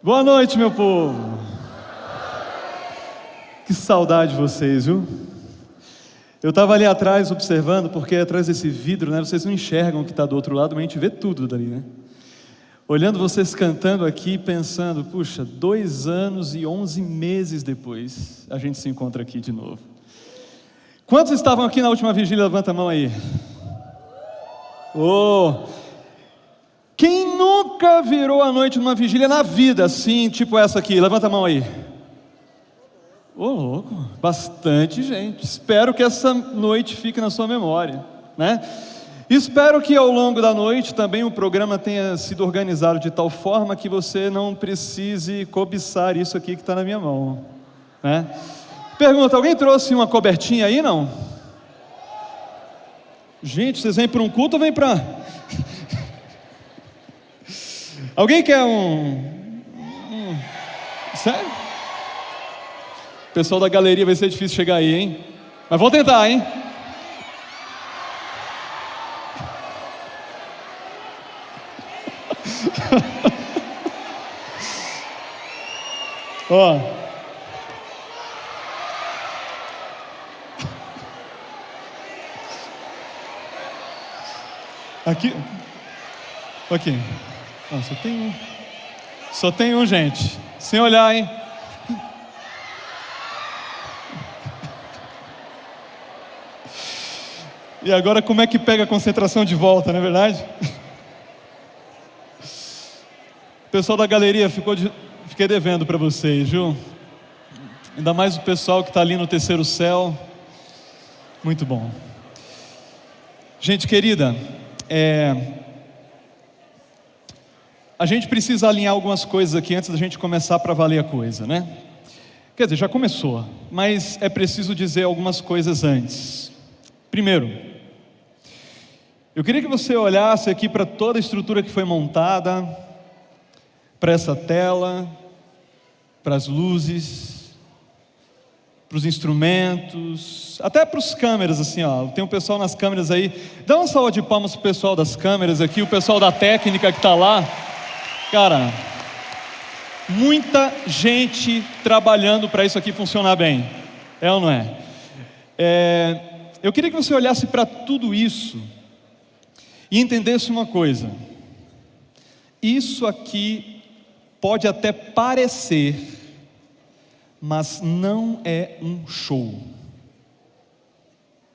Boa noite, meu povo. Que saudade de vocês, viu? Eu estava ali atrás observando, porque atrás desse vidro, né, vocês não enxergam o que está do outro lado, mas a gente vê tudo dali, né? Olhando vocês cantando aqui, pensando, puxa, 2 anos e 11 meses depois, a gente se encontra aqui de novo. Quantos estavam aqui na última vigília? Levanta a mão aí. Oh! Quem nunca virou a noite numa vigília na vida, assim, tipo essa aqui? Levanta a mão aí. Ô, louco, bastante gente. Espero que essa noite fique na sua memória, né? Espero que ao longo da noite também o programa tenha sido organizado de tal forma que você não precise cobiçar isso aqui que está na minha mão, né? Pergunta, alguém trouxe uma cobertinha aí, não? Gente, vocês vêm para um culto ou vêm para... Alguém quer Sério? O pessoal da galeria vai ser difícil chegar aí, hein? Mas vou tentar, hein? Ó. Aqui. Aqui. Não, só tem um, gente. Sem olhar, hein? E agora como é que pega a concentração de volta, não é verdade? O pessoal da galeria fiquei devendo para vocês, viu? Ainda mais o pessoal que está ali no terceiro céu. Muito bom. Gente querida, a gente precisa alinhar algumas coisas aqui antes da gente começar para valer a coisa, né? Quer dizer, já começou, mas é preciso dizer algumas coisas antes. Primeiro, eu queria que você olhasse aqui para toda a estrutura que foi montada, para essa tela, para as luzes, para os instrumentos, até para os câmeras, assim, ó. Tem um pessoal nas câmeras aí. Dá uma salva de palmas para o pessoal das câmeras aqui, o pessoal da técnica que está lá. Cara, muita gente trabalhando para isso aqui funcionar bem. É ou não é? Eu queria que você olhasse para tudo isso e entendesse uma coisa. Isso aqui pode até parecer, mas não é um show.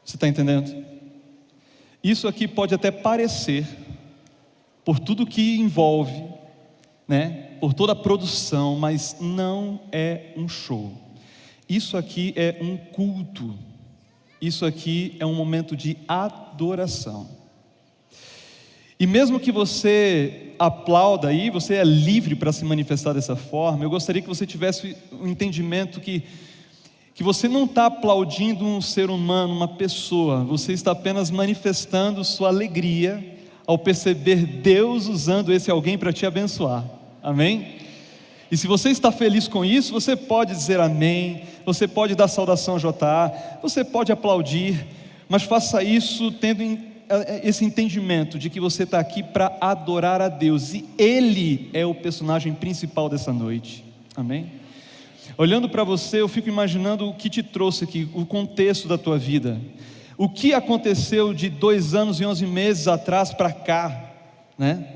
Você está entendendo? Isso aqui pode até parecer, por tudo que envolve, né? Por toda a produção, mas não é um show. Isso aqui é um culto. Isso aqui é um momento de adoração. E mesmo que você aplauda aí, você é livre para se manifestar dessa forma, eu gostaria que você tivesse um entendimento que você não está aplaudindo um ser humano, uma pessoa, você está apenas manifestando sua alegria ao perceber Deus usando esse alguém para te abençoar, amém? E se você está feliz com isso, você pode dizer amém, você pode dar saudação JA, você pode aplaudir, mas faça isso tendo esse entendimento de que você está aqui para adorar a Deus, e Ele é o personagem principal dessa noite, amém? Olhando para você, eu fico imaginando o que te trouxe aqui, o contexto da tua vida, o que aconteceu de 2 anos e 11 meses atrás para cá, né?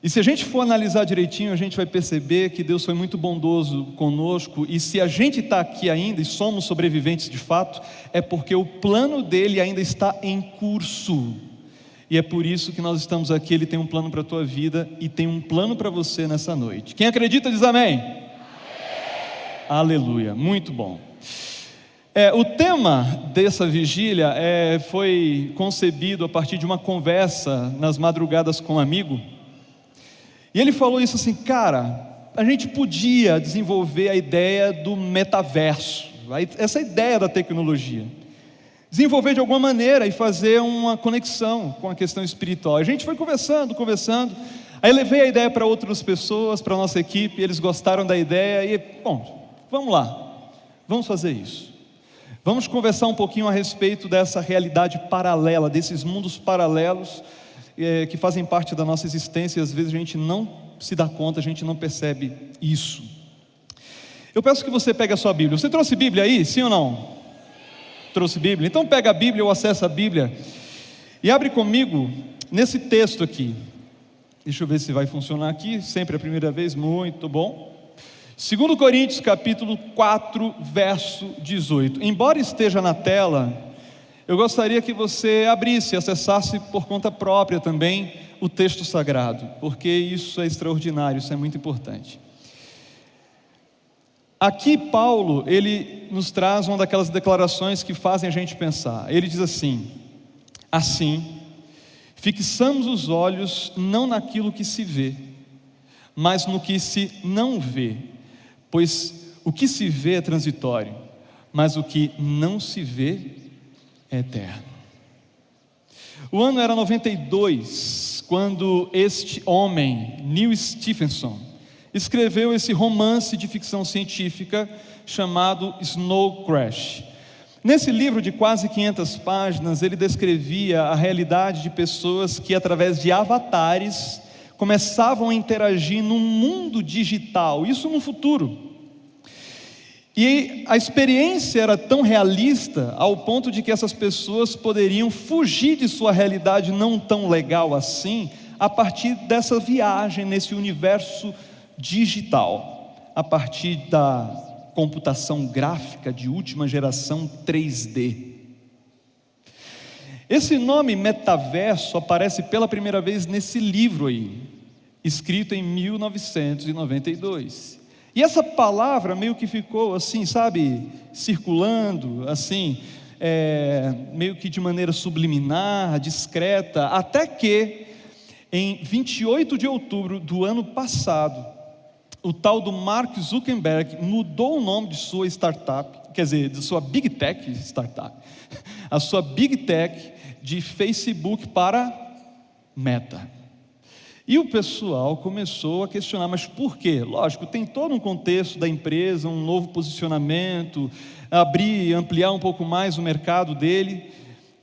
E se a gente for analisar direitinho, a gente vai perceber que Deus foi muito bondoso conosco, e se a gente está aqui ainda e somos sobreviventes de fato, é porque o plano dele ainda está em curso, e é por isso que nós estamos aqui. Ele tem um plano para a tua vida e tem um plano para você nessa noite. Quem acredita diz amém. Amém. Aleluia, muito bom. O tema dessa vigília foi concebido a partir de uma conversa nas madrugadas com um amigo. E ele falou isso assim, cara, a gente podia desenvolver a ideia do metaverso, essa ideia da tecnologia, desenvolver de alguma maneira e fazer uma conexão com a questão espiritual. A gente foi conversando, aí levei a ideia para outras pessoas, para a nossa equipe, eles gostaram da ideia e, bom, vamos lá, vamos fazer isso. Vamos conversar um pouquinho a respeito dessa realidade paralela, desses mundos paralelos, que fazem parte da nossa existência, e às vezes a gente não se dá conta, a gente não percebe isso. Eu peço que você pegue a sua Bíblia. Você trouxe Bíblia aí, sim ou não? Trouxe Bíblia? Então pega a Bíblia ou acessa a Bíblia e abre comigo nesse texto aqui. Deixa eu ver se vai funcionar aqui, sempre a primeira vez, muito bom. 2 Coríntios capítulo 4, verso 18. Embora esteja na tela, eu gostaria que você abrisse, acessasse por conta própria também o texto sagrado, porque isso é extraordinário, isso é muito importante. Aqui Paulo, ele nos traz uma daquelas declarações que fazem a gente pensar. Ele diz assim: fixamos os olhos não naquilo que se vê, mas no que se não vê, pois o que se vê é transitório, mas o que não se vê é eterno. O ano era 92, quando este homem, Neil Stephenson, escreveu esse romance de ficção científica chamado Snow Crash. Nesse livro de quase 500 páginas, ele descrevia a realidade de pessoas que, através de avatares, começavam a interagir num mundo digital, isso no futuro. E a experiência era tão realista, ao ponto de que essas pessoas poderiam fugir de sua realidade não tão legal assim, a partir dessa viagem nesse universo digital, a partir da computação gráfica de última geração 3D. Esse nome metaverso aparece pela primeira vez nesse livro aí, escrito em 1992. E essa palavra meio que ficou assim, sabe, circulando, assim, meio que de maneira subliminar, discreta, até que em 28 de outubro do ano passado, o tal do Mark Zuckerberg mudou o nome de sua startup, quer dizer, de sua Big Tech startup, a sua Big Tech de Facebook para Meta. E o pessoal começou a questionar, mas por quê? Lógico, tem todo um contexto da empresa, um novo posicionamento, ampliar um pouco mais o mercado dele,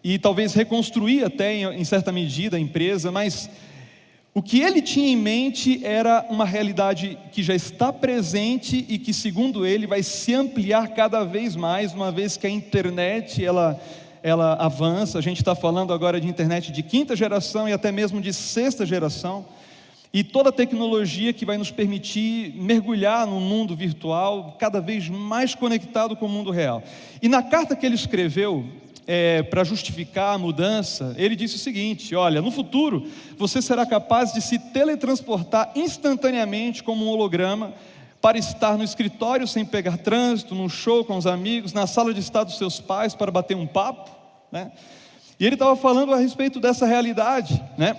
e talvez reconstruir até em certa medida a empresa, mas o que ele tinha em mente era uma realidade que já está presente e que, segundo ele, vai se ampliar cada vez mais, uma vez que a internet ela avança. A gente está falando agora de internet de 5ª geração e até mesmo de 6ª geração, e toda a tecnologia que vai nos permitir mergulhar no mundo virtual, cada vez mais conectado com o mundo real. E na carta que ele escreveu, para justificar a mudança, ele disse o seguinte: olha, no futuro você será capaz de se teletransportar instantaneamente como um holograma, para estar no escritório sem pegar trânsito, num show com os amigos, na sala de estar dos seus pais para bater um papo, né? E ele estava falando a respeito dessa realidade, né?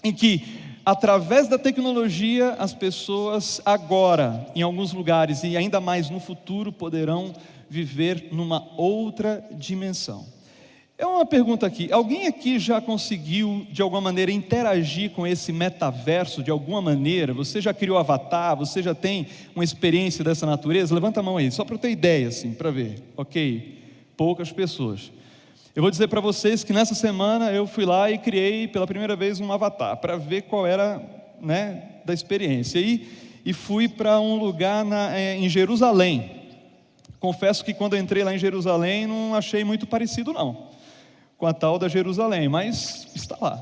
Em que, através da tecnologia, as pessoas agora, em alguns lugares e ainda mais no futuro, poderão viver numa outra dimensão. É uma pergunta aqui: alguém aqui já conseguiu de alguma maneira interagir com esse metaverso de alguma maneira? Você já criou avatar? Você já tem uma experiência dessa natureza? Levanta a mão aí, só para eu ter ideia assim, para ver. Ok, poucas pessoas. Eu vou dizer para vocês que nessa semana eu fui lá e criei pela primeira vez um avatar, para ver qual era, né, da experiência. E fui para um lugar em Jerusalém. Confesso que quando eu entrei lá em Jerusalém não achei muito parecido não com a tal da Jerusalém, mas está lá.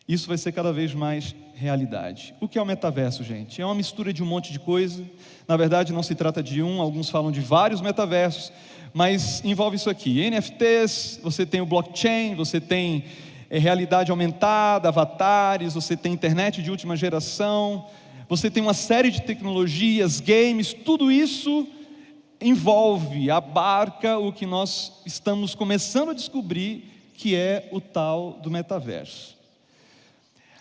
Isso vai ser cada vez mais realidade. O que é o metaverso, gente? É uma mistura de um monte de coisa. Na verdade não se trata de um, alguns falam de vários metaversos, mas envolve isso aqui: NFTs, você tem o blockchain, você tem realidade aumentada, avatares, você tem internet de última geração, você tem uma série de tecnologias, games, tudo isso envolve, abarca o que nós estamos começando a descobrir, que é o tal do metaverso.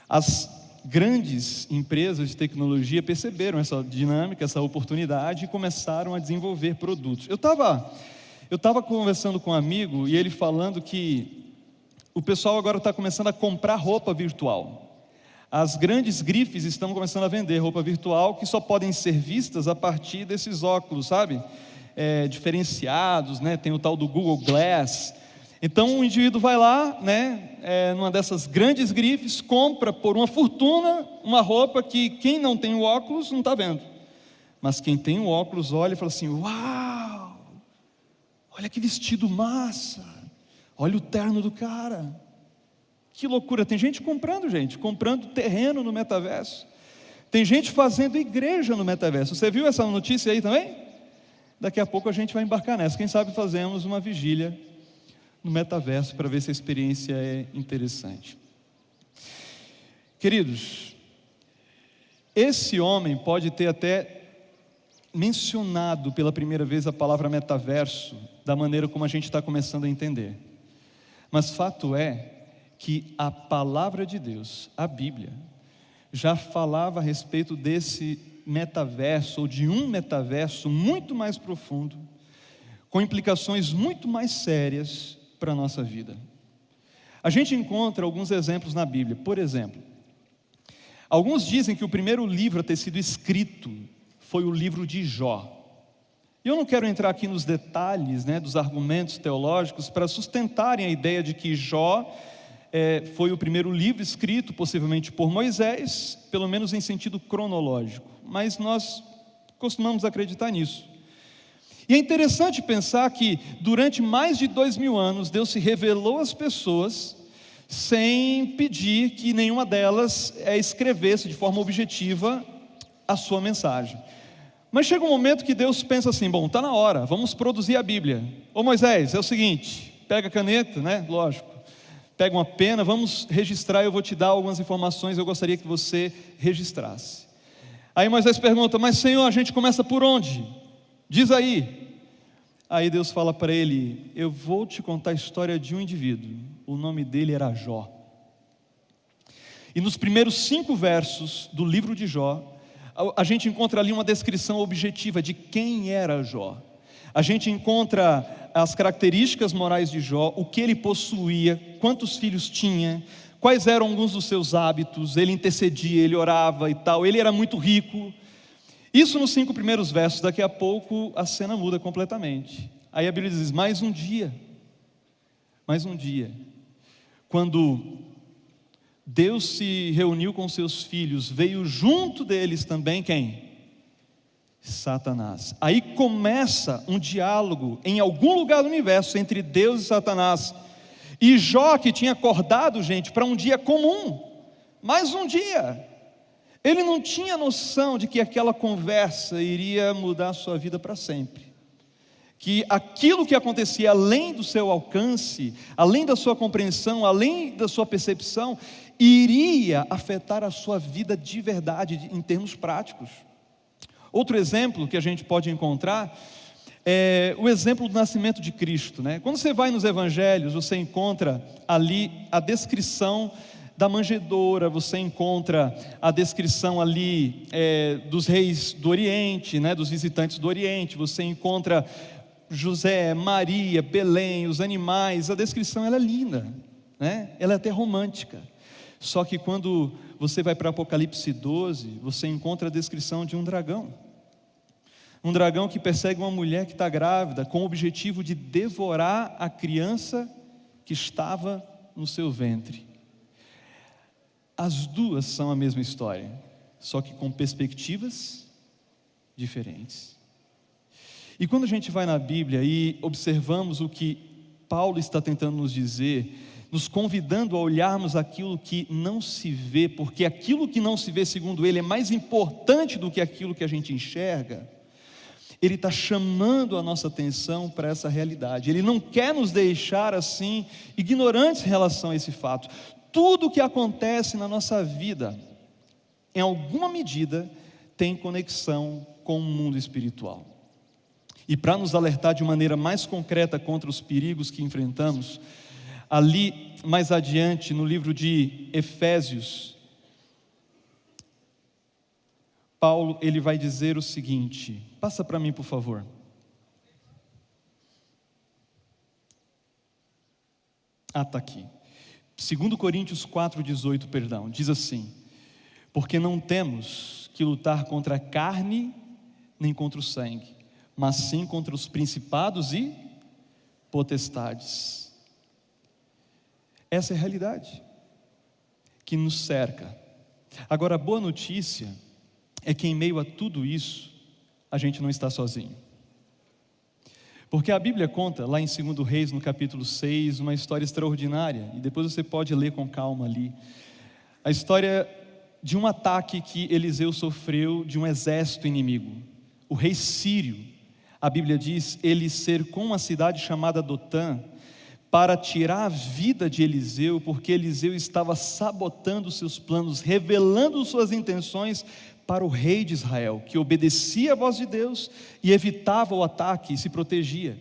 As grandes empresas de tecnologia perceberam essa dinâmica, essa oportunidade, e começaram a desenvolver produtos. Eu estava conversando com um amigo e ele falando que o pessoal agora está começando a comprar roupa virtual. As grandes grifes estão começando a vender roupa virtual que só podem ser vistas a partir desses óculos, sabe? Diferenciados, né? Tem o tal do Google Glass. Então o indivíduo vai lá, né, numa dessas grandes grifes, compra por uma fortuna uma roupa que quem não tem o óculos não está vendo. Mas quem tem o óculos olha e fala assim: uau, olha que vestido massa, olha o terno do cara. Que loucura, tem gente, comprando terreno no metaverso. Tem gente fazendo igreja no metaverso. Você viu essa notícia aí também? Daqui a pouco a gente vai embarcar nessa. Quem sabe fazemos uma vigília no metaverso para ver se a experiência é interessante. Queridos, esse homem pode ter até mencionado pela primeira vez a palavra metaverso da maneira como a gente está começando a entender. Mas fato é que a palavra de Deus, a Bíblia, já falava a respeito desse metaverso, ou de um metaverso muito mais profundo, com implicações muito mais sérias para a nossa vida. A gente encontra alguns exemplos na Bíblia. Por exemplo, alguns dizem que o primeiro livro a ter sido escrito foi o livro de Jó. Eu não quero entrar aqui nos detalhes, dos argumentos teológicos para sustentarem a ideia de que Jó foi o primeiro livro escrito, possivelmente por Moisés, pelo menos em sentido cronológico, mas nós costumamos acreditar nisso. E é interessante pensar que durante mais de 2000 anos Deus se revelou às pessoas sem pedir que nenhuma delas escrevesse de forma objetiva a sua mensagem. Mas chega um momento que Deus pensa assim: bom, está na hora, vamos produzir a Bíblia. Ô Moisés, é o seguinte, pega a caneta, lógico, pega uma pena, vamos registrar, eu vou te dar algumas informações, eu gostaria que você registrasse. Aí Moisés pergunta: mas Senhor, a gente começa por onde? Diz aí. Aí Deus fala para ele: eu vou te contar a história de um indivíduo, o nome dele era Jó. E nos primeiros 5 versos do livro de Jó, a gente encontra ali uma descrição objetiva de quem era Jó. A gente encontra as características morais de Jó, o que ele possuía, quantos filhos tinha, quais eram alguns dos seus hábitos, ele intercedia, ele orava e tal, ele era muito rico. Isso nos 5 primeiros versos. Daqui a pouco a cena muda completamente. Aí a Bíblia diz: mais um dia, quando Deus se reuniu com seus filhos, veio junto deles também quem? Satanás. Aí começa um diálogo em algum lugar do universo entre Deus e Satanás. E Jó, que tinha acordado, gente, para um dia comum, mais um dia, ele não tinha noção de que aquela conversa iria mudar a sua vida para sempre. Que aquilo que acontecia além do seu alcance, além da sua compreensão, além da sua percepção, iria afetar a sua vida de verdade, em termos práticos. Outro exemplo que a gente pode encontrar é o exemplo do nascimento de Cristo, Quando você vai nos evangelhos, você encontra ali a descrição da manjedoura, você encontra a descrição ali dos reis do Oriente, dos visitantes do Oriente, você encontra José, Maria, Belém, os animais. A descrição ela é linda, ela é até romântica. Só que quando você vai para Apocalipse 12, você encontra a descrição de um dragão. Um dragão que persegue uma mulher que está grávida, com o objetivo de devorar a criança que estava no seu ventre. As duas são a mesma história, só que com perspectivas diferentes. E quando a gente vai na Bíblia e observamos o que Paulo está tentando nos dizer, nos convidando a olharmos aquilo que não se vê, porque aquilo que não se vê, segundo ele, é mais importante do que aquilo que a gente enxerga. Ele está chamando a nossa atenção para essa realidade. Ele não quer nos deixar assim, ignorantes em relação a esse fato. Tudo o que acontece na nossa vida, em alguma medida, tem conexão com o mundo espiritual. E para nos alertar de maneira mais concreta contra os perigos que enfrentamos, ali mais adiante no livro de Efésios, Paulo ele vai dizer o seguinte, passa para mim por favor. Está aqui. 2 Coríntios 4,18, perdão, diz assim: porque não temos que lutar contra a carne nem contra o sangue, mas sim contra os principados e potestades. Essa é a realidade que nos cerca. Agora, a boa notícia é que em meio a tudo isso, a gente não está sozinho. Porque a Bíblia conta, lá em 2 Reis, no capítulo 6, uma história extraordinária, e depois você pode ler com calma ali. A história de um ataque que Eliseu sofreu de um exército inimigo. O rei sírio, a Bíblia diz, ele cercou uma cidade chamada Dotã, para tirar a vida de Eliseu, porque Eliseu estava sabotando seus planos, revelando suas intenções para o rei de Israel, que obedecia à voz de Deus e evitava o ataque e se protegia.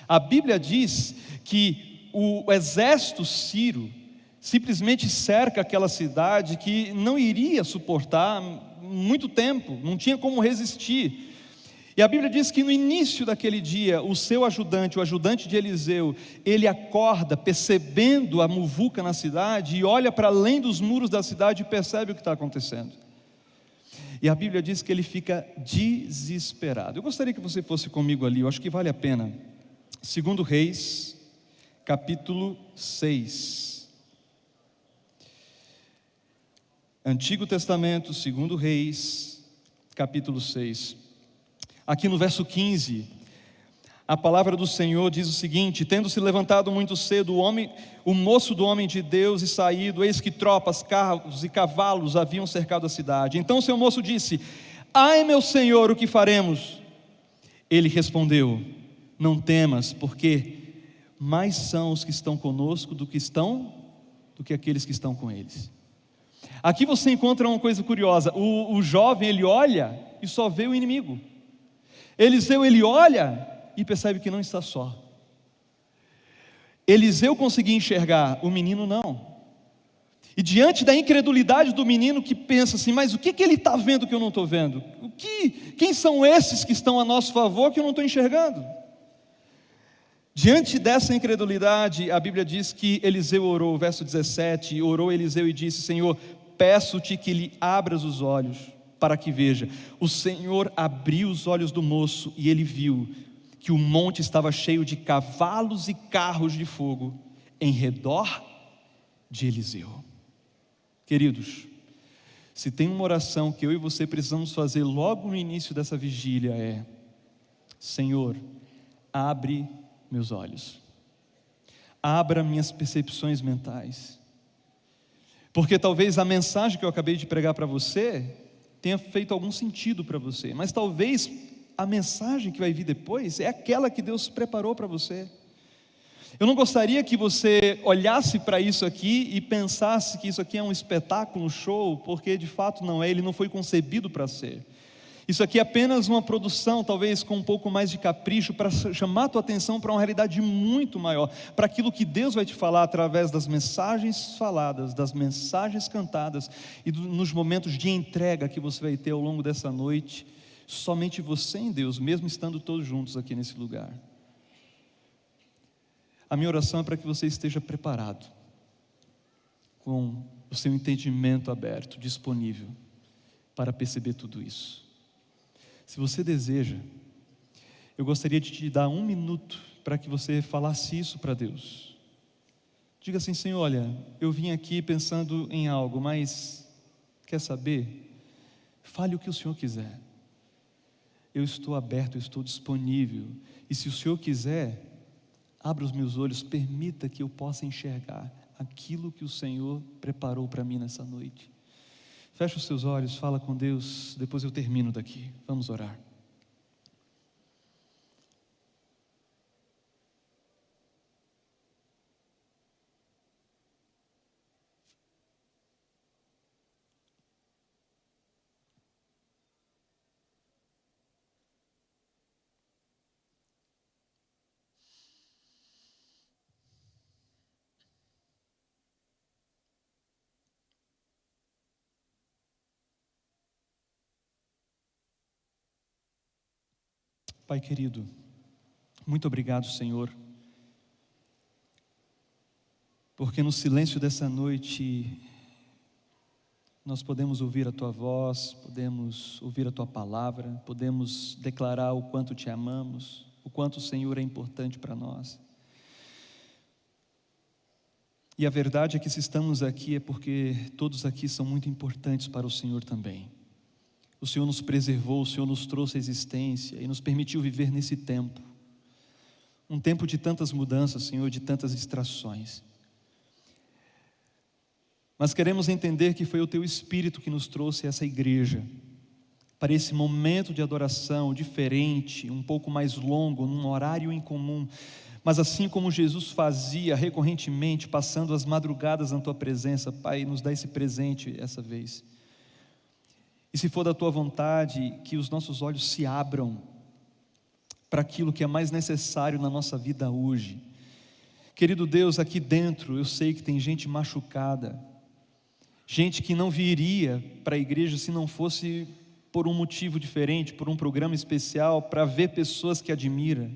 A Bíblia diz que o exército sírio simplesmente cerca aquela cidade que não iria suportar muito tempo, não tinha como resistir. E a Bíblia diz que no início daquele dia, o seu ajudante, o ajudante de Eliseu, ele acorda percebendo a muvuca na cidade e olha para além dos muros da cidade e percebe o que está acontecendo. E a Bíblia diz que ele fica desesperado. Eu gostaria que você fosse comigo ali, eu acho que vale a pena. 2 Reis, capítulo 6. Antigo Testamento, 2 Reis, capítulo 6. Aqui no verso 15, a palavra do Senhor diz o seguinte: tendo se levantado muito cedo o moço do homem de Deus e saído, eis que tropas, carros e cavalos haviam cercado a cidade. Então o seu moço disse: ai meu senhor, o que faremos? Ele respondeu: não temas, porque mais são os que estão conosco do que aqueles que estão com eles. Aqui você encontra uma coisa curiosa. O jovem, ele olha e só vê o inimigo. Eliseu, ele olha e percebe que não está só. Eliseu conseguia enxergar, o menino não. E diante da incredulidade do menino, que pensa assim: mas o que ele está vendo que eu não estou vendo? Quem são esses que estão a nosso favor que eu não estou enxergando? Diante dessa incredulidade, a Bíblia diz que Eliseu orou, verso 17, orou Eliseu e disse: Senhor, peço-te que lhe abras os olhos, para que veja. O Senhor abriu os olhos do moço e ele viu que o monte estava cheio de cavalos e carros de fogo em redor de Eliseu. Queridos, se tem uma oração que eu e você precisamos fazer logo no início dessa vigília é: Senhor, abre meus olhos, abra minhas percepções mentais, porque talvez a mensagem que eu acabei de pregar para você tenha feito algum sentido para você, mas talvez a mensagem que vai vir depois é aquela que Deus preparou para você. Eu não gostaria que você olhasse para isso aqui e pensasse que isso aqui é um espetáculo, um show, porque de fato não é, ele não foi concebido para ser. Isso aqui é apenas uma produção, talvez com um pouco mais de capricho, para chamar a tua atenção para uma realidade muito maior, para aquilo que Deus vai te falar através das mensagens faladas, das mensagens cantadas e nos momentos de entrega que você vai ter ao longo dessa noite, somente você em Deus, mesmo estando todos juntos aqui nesse lugar. A minha oração é para que você esteja preparado, com o seu entendimento aberto, disponível, para perceber tudo isso. Se você deseja, eu gostaria de te dar 1 minuto para que você falasse isso para Deus. Diga assim: Senhor, olha, eu vim aqui pensando em algo, mas quer saber? Fale o que o Senhor quiser. Eu estou aberto, eu estou disponível. E se o Senhor quiser, abra os meus olhos, permita que eu possa enxergar aquilo que o Senhor preparou para mim nessa noite. Fecha os seus olhos, fala com Deus, depois eu termino daqui. Vamos orar. Pai querido, muito obrigado, Senhor, porque no silêncio dessa noite nós podemos ouvir a Tua voz, podemos ouvir a Tua palavra, podemos declarar o quanto Te amamos, o quanto o Senhor é importante para nós. E a verdade é que se estamos aqui é porque todos aqui são muito importantes para o Senhor também. O Senhor nos preservou, o Senhor nos trouxe à existência e nos permitiu viver nesse tempo. Um tempo de tantas mudanças, Senhor, de tantas distrações. Mas queremos entender que foi o Teu Espírito que nos trouxe essa igreja, para esse momento de adoração diferente, um pouco mais longo, num horário incomum, mas assim como Jesus fazia recorrentemente, passando as madrugadas na Tua presença, Pai, nos dá esse presente essa vez. E se for da Tua vontade, que os nossos olhos se abram para aquilo que é mais necessário na nossa vida hoje. Querido Deus, aqui dentro eu sei que tem gente machucada, gente que não viria para a igreja se não fosse por um motivo diferente, por um programa especial, para ver pessoas que admira.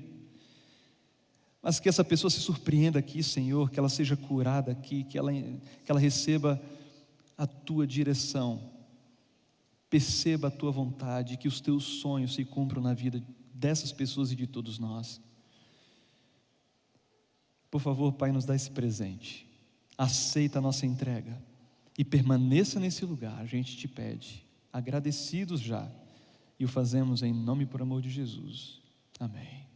Mas que essa pessoa se surpreenda aqui, Senhor, que ela seja curada aqui, que ela receba a Tua direção, perceba a Tua vontade, que os Teus sonhos se cumpram na vida dessas pessoas e de todos nós. Por favor, Pai, nos dá esse presente, aceita a nossa entrega e permaneça nesse lugar, a gente te pede, agradecidos já, e o fazemos em nome e por amor de Jesus. Amém.